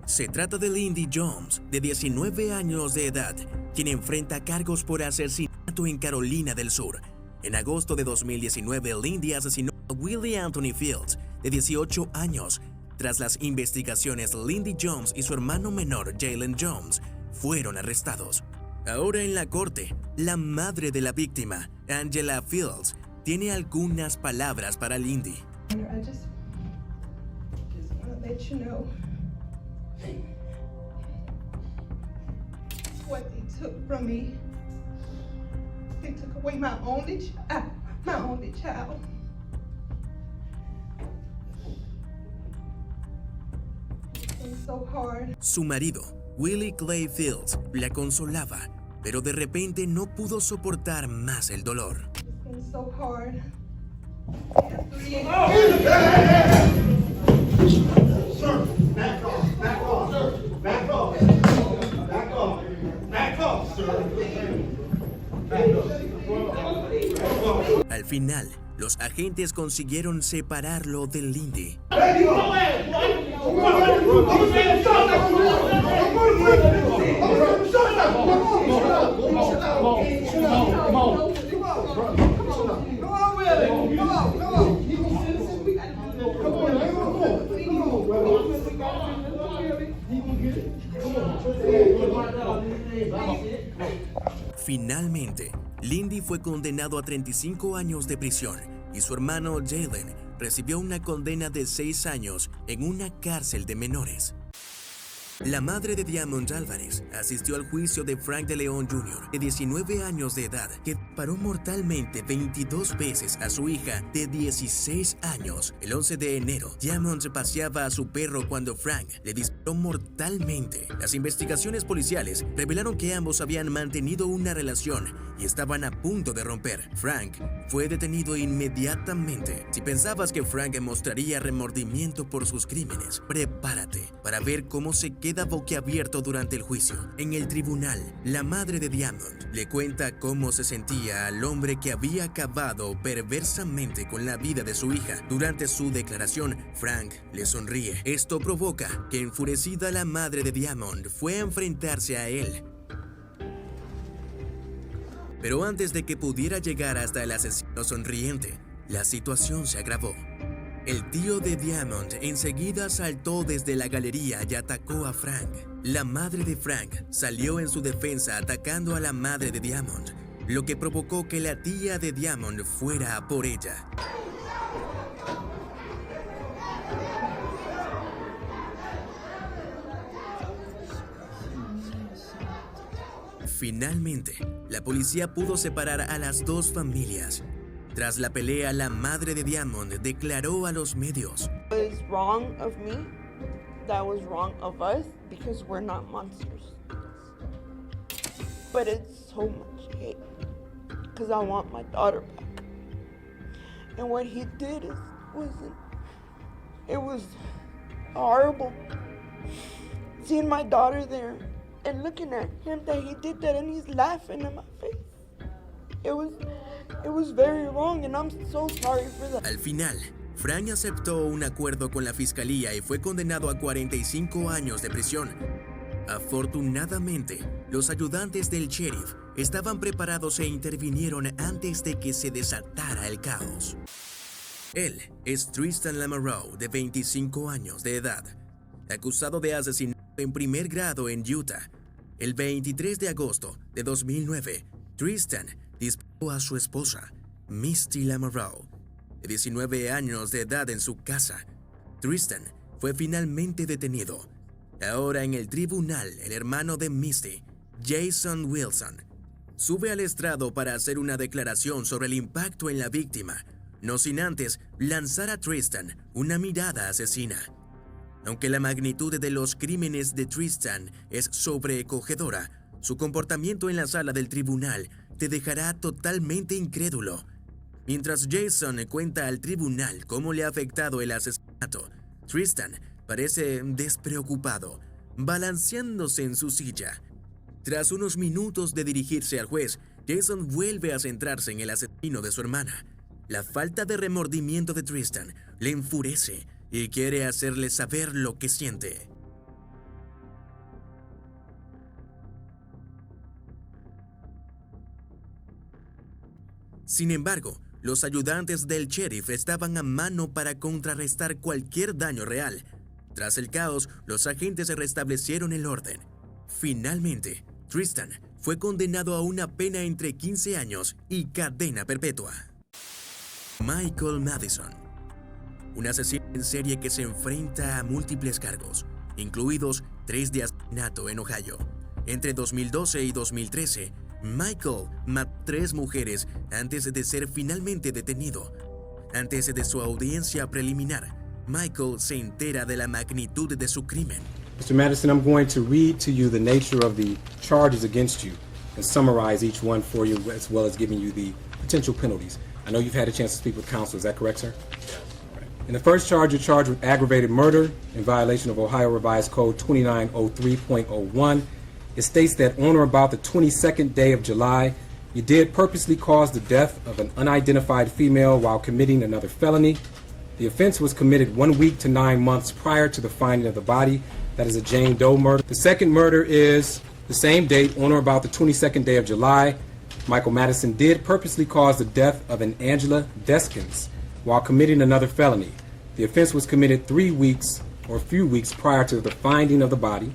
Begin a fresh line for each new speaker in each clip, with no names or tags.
Se trata de Lindy Jones, de 19 años de edad, quien enfrenta cargos por asesinato en Carolina del Sur. En agosto de 2019, Lindy asesinó a Willie Anthony Fields, de 18 años. Tras las investigaciones, Lindy Jones y su hermano menor, Jalen Jones, fueron arrestados. Ahora en la corte, la madre de la víctima, Angela Fields, tiene algunas palabras para Lindy.
I just want to let you know what they took from me. They took away my only child. It's been so hard.
Su marido, Willie Clay Fields, la consolaba, pero de repente no pudo soportar más el dolor.
It's been so hard.
Sir, back off, back off, sir, back off, back off, back off, sir. Back off.
Al final, los agentes consiguieron separarlo de Lindy. Finalmente, Lindy fue condenado a 35 años de prisión y su hermano Jalen recibió una condena de 6 años en una cárcel de menores. La madre de Diamond Álvarez asistió al juicio de Frank de León Jr., de 19 años de edad, que disparó mortalmente 22 veces a su hija de 16 años. El 11 de enero, Diamond paseaba a su perro cuando Frank le disparó mortalmente. Las investigaciones policiales revelaron que ambos habían mantenido una relación y estaban a punto de romper. Frank fue detenido inmediatamente. Si pensabas que Frank mostraría remordimiento por sus crímenes, prepárate para ver cómo se queda boquiabierto durante el juicio. En el tribunal, la madre de Diamond le cuenta cómo se sentía al hombre que había acabado perversamente con la vida de su hija. Durante su declaración, Frank le sonríe. Esto provoca que, enfurecida, la madre de Diamond fue a enfrentarse a él. Pero antes de que pudiera llegar hasta el asesino sonriente, la situación se agravó. El tío de Diamond enseguida saltó desde la galería y atacó a Frank. La madre de Frank salió en su defensa atacando a la madre de Diamond, lo que provocó que la tía de Diamond fuera a por ella. Finalmente, la policía pudo separar a las dos familias. Tras la pelea, la madre de Diamond declaró a los medios:
It was wrong of me. That was wrong of us because we're not monsters. But it's so much hate because I want my daughter back. And what he did it was horrible. Seeing my daughter there and looking at him that he did that and he's laughing in my face. It was very wrong and I'm so sorry for that.
Al final, Frank aceptó un acuerdo con la fiscalía y fue condenado a 45 años de prisión. Afortunadamente, los ayudantes del sheriff estaban preparados e intervinieron antes de que se desatara el caos. Él es Tristan Lamoureux, de 25 años de edad, acusado de asesinato en primer grado en Utah. El 23 de agosto de 2009, Tristan disparó a su esposa, Misty Lamoureux, de 19 años de edad, en su casa. Tristan fue finalmente detenido. Ahora en el tribunal, el hermano de Misty, Jason Wilson, sube al estrado para hacer una declaración sobre el impacto en la víctima, no sin antes lanzar a Tristan una mirada asesina. Aunque la magnitud de los crímenes de Tristan es sobrecogedora, su comportamiento en la sala del tribunal te dejará totalmente incrédulo. Mientras Jason cuenta al tribunal cómo le ha afectado el asesinato, Tristan parece despreocupado, balanceándose en su silla. Tras unos minutos de dirigirse al juez, Jason vuelve a centrarse en el asesino de su hermana. La falta de remordimiento de Tristan le enfurece y quiere hacerle saber lo que siente. Sin embargo, los ayudantes del sheriff estaban a mano para contrarrestar cualquier daño real. Tras el caos, los agentes restablecieron el orden. Finalmente, Tristan fue condenado a una pena entre 15 años y cadena perpetua. Michael Madison, un asesino en serie que se enfrenta a múltiples cargos, incluidos 3 de asesinato en Ohio. Entre 2012 y 2013, Michael mató a 3 mujeres antes de ser finalmente detenido. Antes de su audiencia preliminar, Michael se entera de la magnitud de su crimen.
Mr. Madison, I'm going to read to you the nature of the charges against you and summarize each one for you, as well as giving you the potential penalties. I know you've had a chance to speak with counsel. Is that correct, sir? Yes. Right. In the first charge, you're charged with aggravated murder in violation of Ohio Revised Code 2903.01. It states that on or about the 22nd day of July, you did purposely cause the death of an unidentified female while committing another felony. The offense was committed 1 week to 9 months prior to the finding of the body. That is a Jane Doe murder. The second murder is the same date, on or about the 22nd day of July. Michael Madison did purposely cause the death of an Angela Deskins while committing another felony. The offense was committed 3 weeks or a few weeks prior to the finding of the body.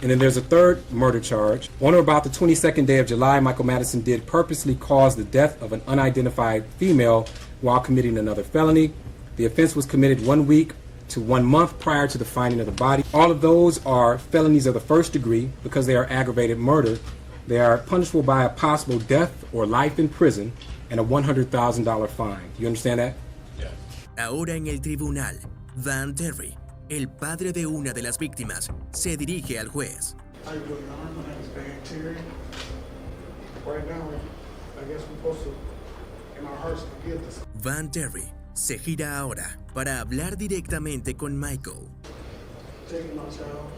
And then there's a third murder charge. On or about the 22nd day of July, Michael Madison did purposely cause the death of an unidentified female while committing another felony. The offense was committed 1 week to 1 month prior to the finding of the body. All of those are felonies of the first degree because they are aggravated murder. They are punishable by a possible death or life in prison and a $100,000 fine. Do you understand that?
Yes.
Ahora en el tribunal, Van Terry, el padre de una de las víctimas, se dirige al juez.
How you doing, Your Honor? My name is Van Terry. Right now, I guess we're supposed to, in our hearts, forgive this.
Van Terry se gira ahora para hablar directamente con Michael.
Taking my child.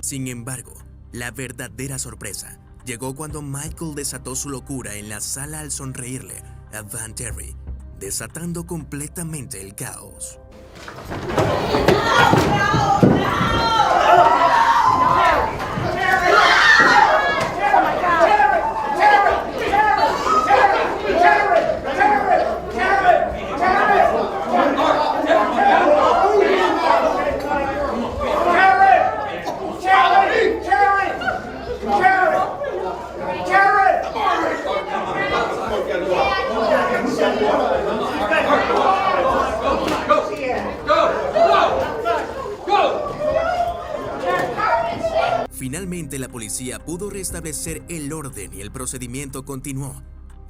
Sin embargo, la verdadera sorpresa llegó cuando Michael desató su locura en la sala al sonreírle a Van Terry, desatando completamente el caos. Finalmente la policía pudo restablecer el orden y el procedimiento continuó.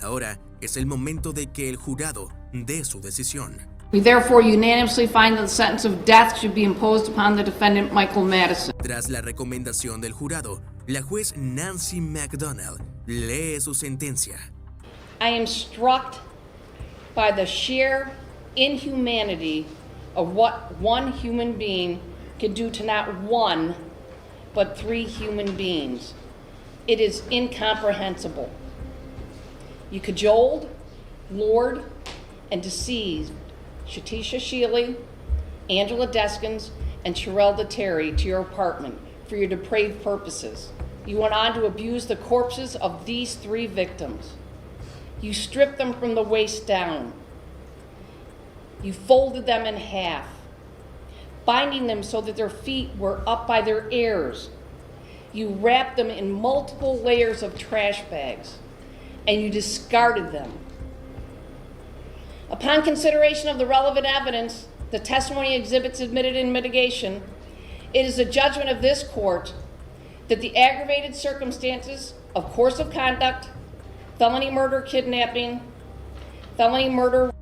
Ahora es el momento de que el jurado dé su decisión.
We therefore unanimously find that the sentence of death should be imposed upon the defendant Michael Madison.
Tras la recomendación del jurado, la juez Nancy McDonald lee su sentencia.
I am struck by the sheer inhumanity of what one human being can do to not one, but 3 human beings. It is incomprehensible. You cajoled, lured, and deceived Shatisha Shealy, Angela Deskins, and Sherelda Terry to your apartment for your depraved purposes. You went on to abuse the corpses of these 3 victims. You stripped them from the waist down. You folded them in half, binding them so that their feet were up by their ears. You wrapped them in multiple layers of trash bags, and you discarded them. Upon consideration of the relevant evidence, the testimony exhibits admitted in mitigation, it is the judgment of this court that the aggravated circumstances of course of conduct, felony murder, kidnapping, felony murder,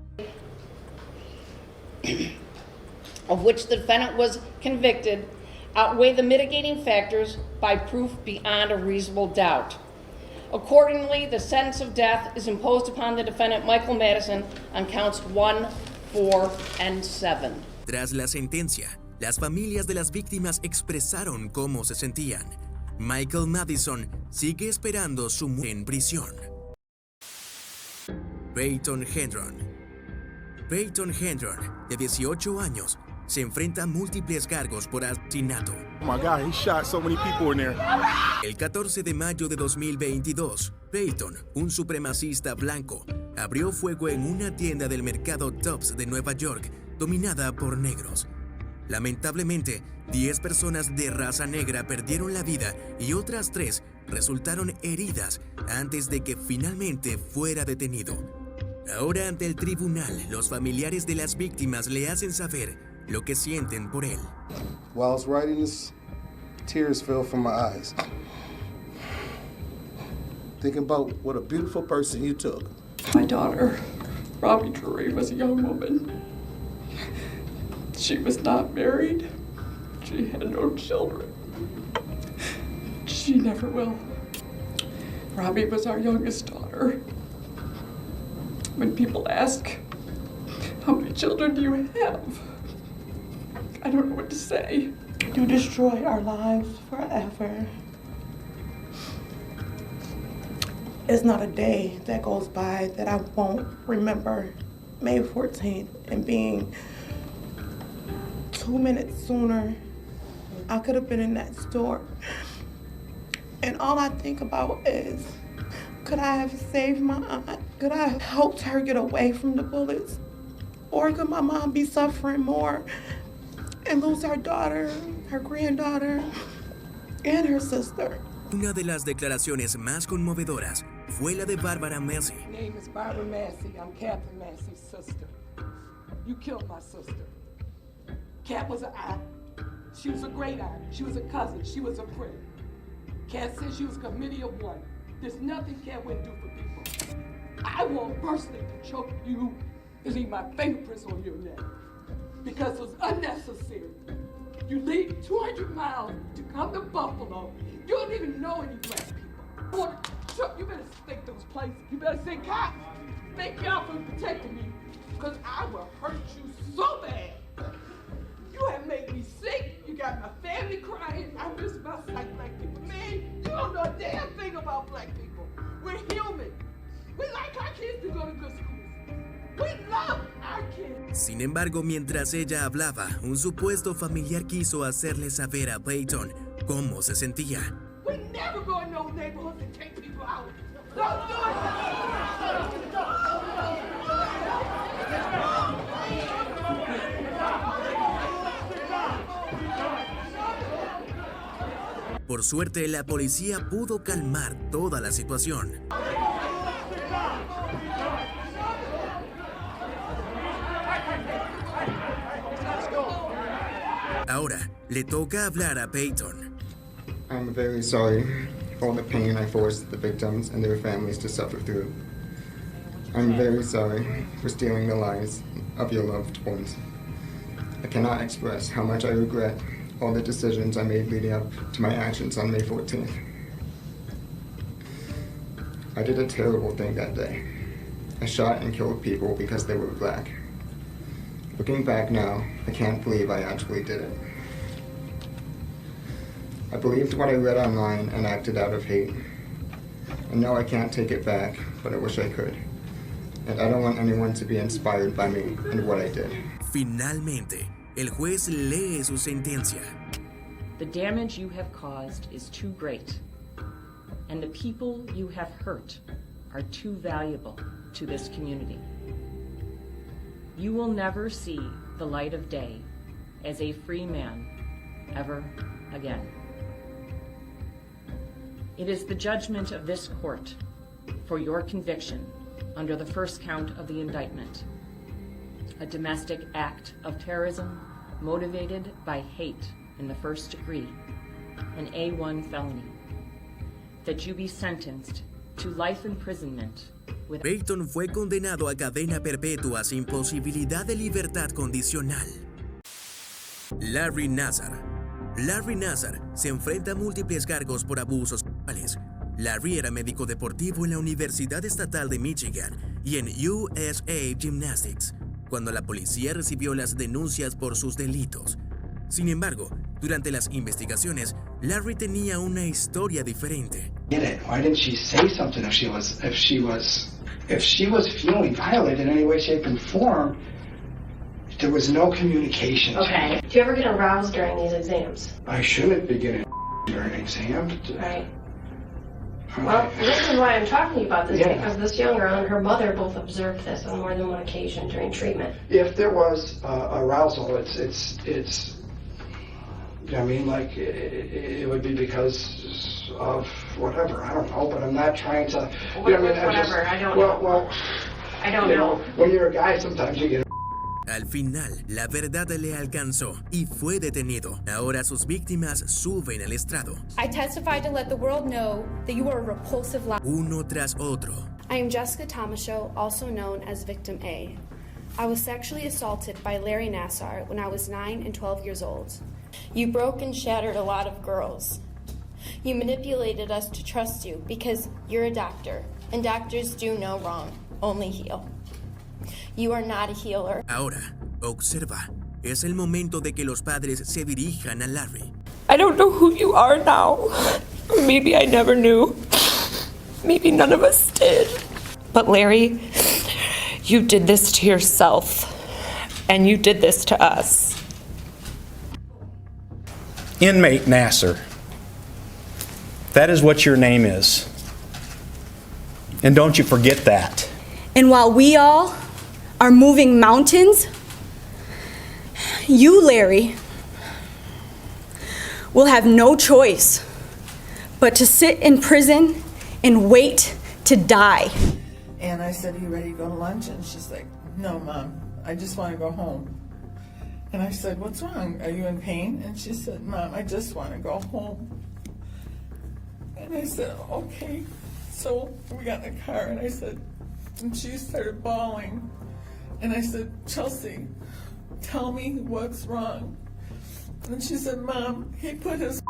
of which the defendant was convicted, outweigh the mitigating factors by proof beyond a reasonable doubt. Accordingly, the sentence of death is imposed upon the defendant Michael Madison on counts 1, 4, and 7.
Tras la sentencia, las familias de las víctimas expresaron cómo se sentían. Michael Madison sigue esperando su muerte en prisión. Peyton Hendron. Peyton Hendron, de 18 años, se enfrenta a múltiples cargos por asesinato.
Oh my God, he shot so many people in there.
El 14 de mayo de 2022, Peyton, un supremacista blanco, abrió fuego en una tienda del mercado Tops de Nueva York, dominada por negros. Lamentablemente, 10 personas de raza negra perdieron la vida y otras 3 resultaron heridas antes de que finalmente fuera detenido. Ahora ante el tribunal, los familiares de las víctimas le hacen saber lo que sienten por él.
While I was writing this, tears fell from my eyes. Thinking about what a beautiful person you took.
My daughter, Robbie Drury, was a young woman. She was not married. She had no children. She never will. Robbie was our youngest daughter. When people ask, how many children do you have? I don't know what to say.
You destroyed our lives forever. It's not a day that goes by that I won't remember May 14th and being 2 minutes sooner. I could have been in that store. And all I think about is, could I have saved my aunt? Could I have helped her get away from the bullets? Or could my mom be suffering more and lose her daughter, her granddaughter, and her sister?
Una de las declaraciones más conmovedoras fue la de Barbara Massey.
My name is Barbara Massey. I'm Captain Massey's sister. You killed my sister. Cat was an aunt. She was a great aunt. She was a cousin. She was a friend. Cat said she was a committee of one. There's nothing Cat wouldn't do for people. I want personally to choke you and leave my fingerprints on your neck because it was unnecessary. You leave 200 miles to come to Buffalo. You don't even know any black people. I want to choke. You better think those places. You better say, cops, thank y'all for protecting me because I will hurt you so bad. You have made me sick. You got my family crying. I miss my sight black people. Man, you don't know a damn thing about black people. We're human. We like our kids to go to good schools. We love our kids.
Sin embargo, mientras ella hablaba, un supuesto familiar quiso hacerle saber a Peyton cómo se sentía.
We never go in those neighborhoods and take people out. Don't do it.
Por suerte, la policía pudo calmar toda la situación. Ahora, le toca hablar a Peyton.
I'm very sorry for all the pain I forced the victims and their families to suffer through. I'm very sorry for stealing the lives of your loved ones. I cannot express how much I regret all the decisions I made leading up to my actions on May 14th. I did a terrible thing that day. I shot and killed people because they were black. Looking back now, I can't believe I actually did it. I believed what I read online and acted out of hate. I know I can't take it back, but I wish I could. And I don't want anyone to be inspired by me and what I did.
Finalmente, el juez lee su sentencia.
The damage you have caused is too great, and the people you have hurt are too valuable to this community. You will never see the light of day as a free man ever again. It is the judgment of this court for your conviction under the first count of the indictment, a domestic act of terrorism motivated by hate in the first degree, an A1 felony, that you be sentenced to life imprisonment.
Peyton fue condenado a cadena perpetua sin posibilidad de libertad condicional. Larry Nassar. Larry Nassar se enfrenta a múltiples cargos por abusos sexuales. Larry era médico deportivo en la Universidad Estatal de Michigan y en USA Gymnastics, cuando la policía recibió las denuncias por sus delitos. Sin embargo, durante las investigaciones, Larry tenía una historia diferente.
Why didn't she say something if she was feeling violated in any way, shape, and form? There was no communication.
Okay. Do you ever get aroused during these exams?
I shouldn't be getting during an exam.
Right. Well, the reason why I'm talking to you about this is because this young girl and her mother both observed this on more than one occasion during treatment.
If there was arousal, it's. I mean, like it would be because of whatever. I don't know, but I'm not trying to.
I don't know.
Well,
I don't know.
When you're a guy, sometimes you get.
Al final, la verdad le alcanzó y fue detenido. Ahora sus víctimas suben al estrado.
I testified to let the world know that you are a repulsive liar.
Uno tras otro.
I am Jessica Tomashow, also known as Victim A. I was sexually assaulted by Larry Nassar when I was 9 and 12 years old. You broke and shattered a lot of girls. You manipulated us to trust you because you're a doctor, and doctors do no wrong, only heal. You are not a healer.
Ahora, observa. Es el momento de que los padres se dirijan a Larry.
I don't know who you are now. Maybe I never knew. Maybe none of us did. But Larry, you did this to yourself, and you did this to us.
Inmate Nassar. That is what your name is. And don't you forget that.
And while we all are moving mountains, you, Larry, will have no choice but to sit in prison and wait to die.
And I said, "Are you ready to go to lunch?" And she's like, "No, Mom, I just want to go home." And I said, "What's wrong? Are you in pain?" And she said, "Mom, I just want to go home." And I said, "Okay." So we got in the car and I said, and she started bawling. And I said, "Chelsea, tell me what's wrong." And she said, "Mom, he put his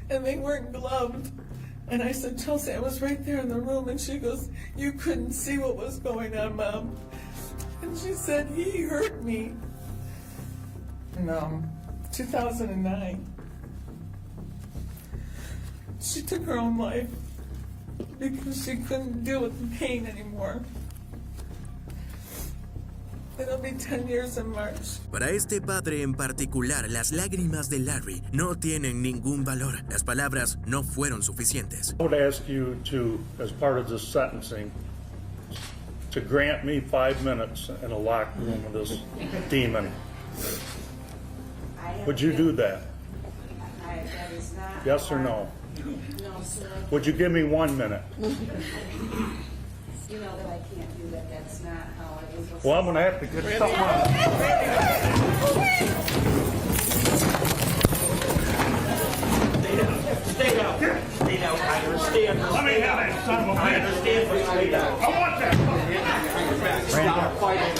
and they weren't gloved." And I said, "Chelsea, I was right there in the room." And she goes, "You couldn't see what was going on, Mom." And she said, "He hurt me." In 2009, she took her own life because she couldn't deal with the pain anymore. It'll be 10 years in March.
Para este padre en particular, las lágrimas de Larry no tienen ningún valor. Las palabras no fueron suficientes.
I would ask you to, as part of this sentencing, to grant me 5 minutes in a locked room with this demon. Would you do that? Yes or no?
No, sir.
Would you give me 1 minute?
You know that I can't do that. That's not how I was.
Well, I'm going to have to get something on.
Stay down. Stay down. I understand.
Let me have that son of a bitch.
I understand, but stay down.
I want that.
Stop fighting.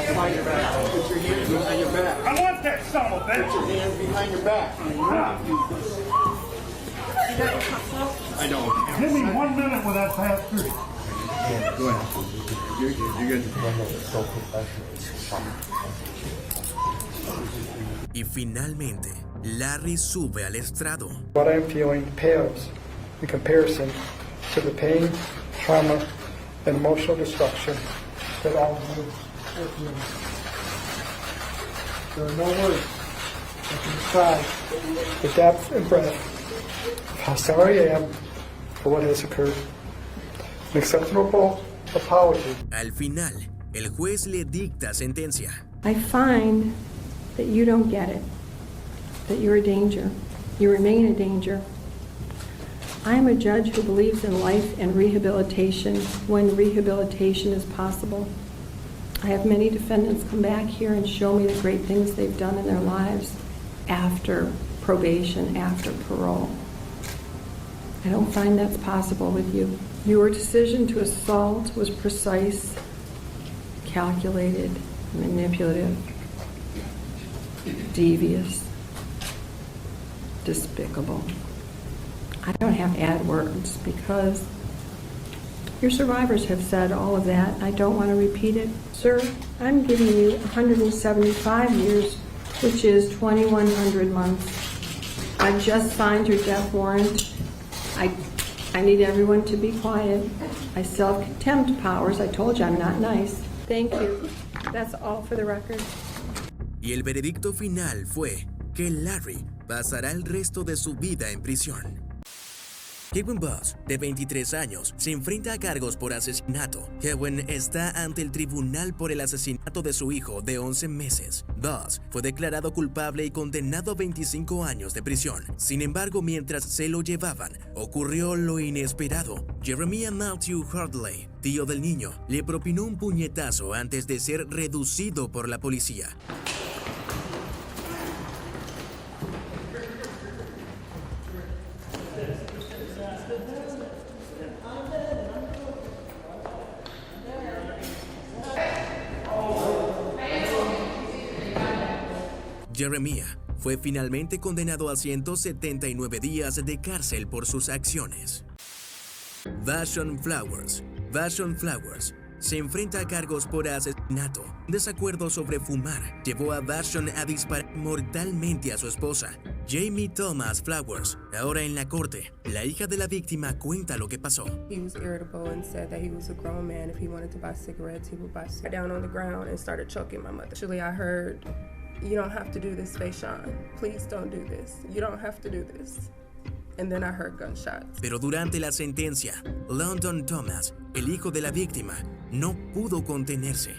Behind your back. Put your hands behind your back.
I want that son of a bitch.
Put your hands behind your back. I don't.
Give me 1 minute with that pass through.
Yeah, go ahead. You guys are so
Y finalmente, Larry sube al estrado.
What I'm feeling pales in comparison to the pain, trauma, and emotional destruction that I was with. There are no words that can describe the depth and breadth of how sorry I am for what has occurred. An acceptable apology.
Al final, el juez le dicta sentencia.
I find that you don't get it, that you're a danger. You remain a danger. I am a judge who believes in life and rehabilitation when rehabilitation is possible. I have many defendants come back here and show me the great things they've done in their lives after probation, after parole. I don't find that's possible with you. Your decision to assault was precise, calculated, manipulative, devious, despicable. I don't have to add words because your survivors have said all of that. I don't want to repeat it. Sir, I'm giving you 175 years, which is 2,100 months. I just signed your death warrant. I need everyone to be quiet. I self-contempt powers. I told you I'm not nice. Thank you. That's all for the record.
Y el veredicto final fue que Larry pasará el resto de su vida en prisión. Kevin Buss, de 23 años, se enfrenta a cargos por asesinato. Kevin está ante el tribunal por el asesinato de su hijo de 11 meses. Buss fue declarado culpable y condenado a 25 años de prisión. Sin embargo, mientras se lo llevaban, ocurrió lo inesperado. Jeremiah Matthew Hartley, tío del niño, le propinó un puñetazo antes de ser reducido por la policía. Jeremiah fue finalmente condenado a 179 días de cárcel por sus acciones. Vashon Flowers se enfrenta a cargos por asesinato. Un desacuerdo sobre fumar llevó a Vashon a disparar mortalmente a su esposa, Jamie Thomas Flowers. Ahora en la corte, la hija de la víctima cuenta lo que pasó.
He was irritable and said that he was a grown man. If he wanted to buy cigarettes, he would buy cigarettes. Down on the ground and started choking my mother. Actually, I heard, "You don't have to do this, Vaishon. Please don't do this. You don't have to do this." And then I heard gunshots.
Pero durante la sentencia, London Thomas, el hijo de la víctima, no pudo contenerse.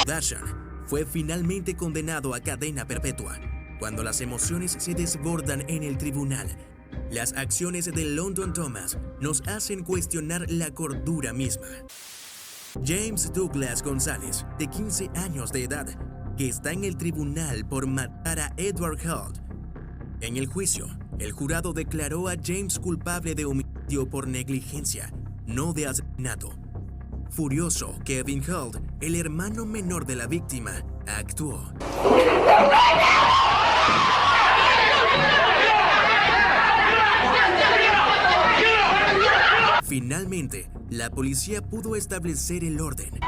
Vashon fue finalmente condenado a cadena perpetua. Cuando las emociones se desbordan en el tribunal, las acciones de London Thomas nos hacen cuestionar la cordura misma. James Douglas González, de 15 años de edad, que está en el tribunal por matar a Edward Holt. En el juicio, el jurado declaró a James culpable de homicidio por negligencia, no de asesinato. Furioso, Kevin Holt, el hermano menor de la víctima, actuó. Finalmente, la policía pudo establecer el orden.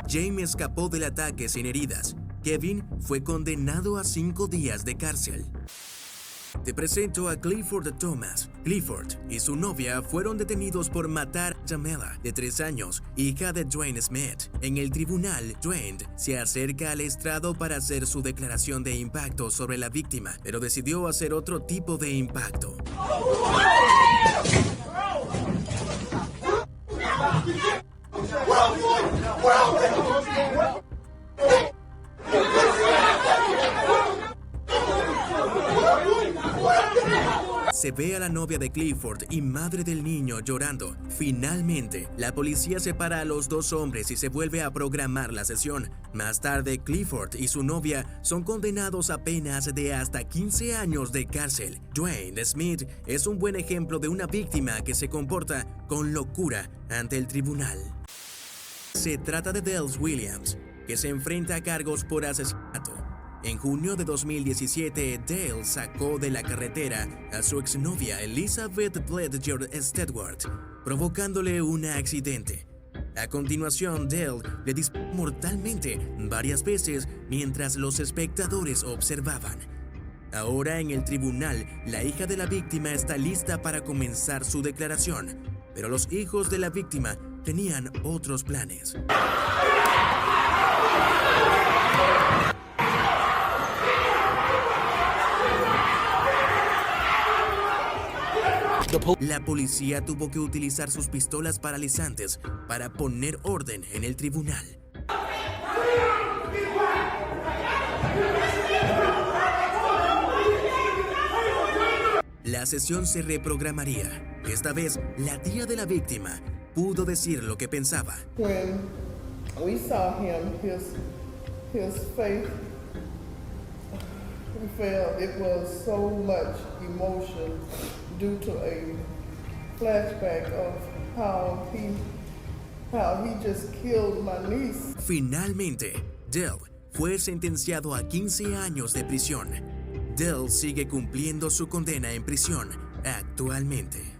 Jamie escapó del ataque sin heridas. Kevin fue condenado a 5 días de cárcel. Te presento a Clifford Thomas. Clifford y su novia fueron detenidos por matar a Jamela, de 3 años, hija de Dwayne Smith. En el tribunal, Dwayne se acerca al estrado para hacer su declaración de impacto sobre la víctima, pero decidió hacer otro tipo de impacto. Se ve a la novia de Clifford y madre del niño llorando. Finalmente, la policía separa a los dos hombres y se vuelve a programar la sesión. Más tarde, Clifford y su novia son condenados a penas de hasta 15 años de cárcel. Dwayne Smith es un buen ejemplo de una víctima que se comporta con locura ante el tribunal. Se trata de Dale Williams, que se enfrenta a cargos por asesinato. En junio de 2017, Dale sacó de la carretera a su exnovia Elizabeth Pledger Stedward, provocándole un accidente. A continuación, Dale le disparó mortalmente varias veces mientras los espectadores observaban. Ahora en el tribunal, la hija de la víctima está lista para comenzar su declaración, pero los hijos de la víctima tenían otros planes. La policía tuvo que utilizar sus pistolas paralizantes para poner orden en el tribunal. La sesión se reprogramaría. Esta vez, la tía de la víctima pudo decir lo que pensaba.
When we saw him, his face, we felt it was so much emotion due to a flashback of how he just killed my niece.
Finalmente, Dale fue sentenciado a 15 años de prisión. Dale sigue cumpliendo su condena en prisión actualmente.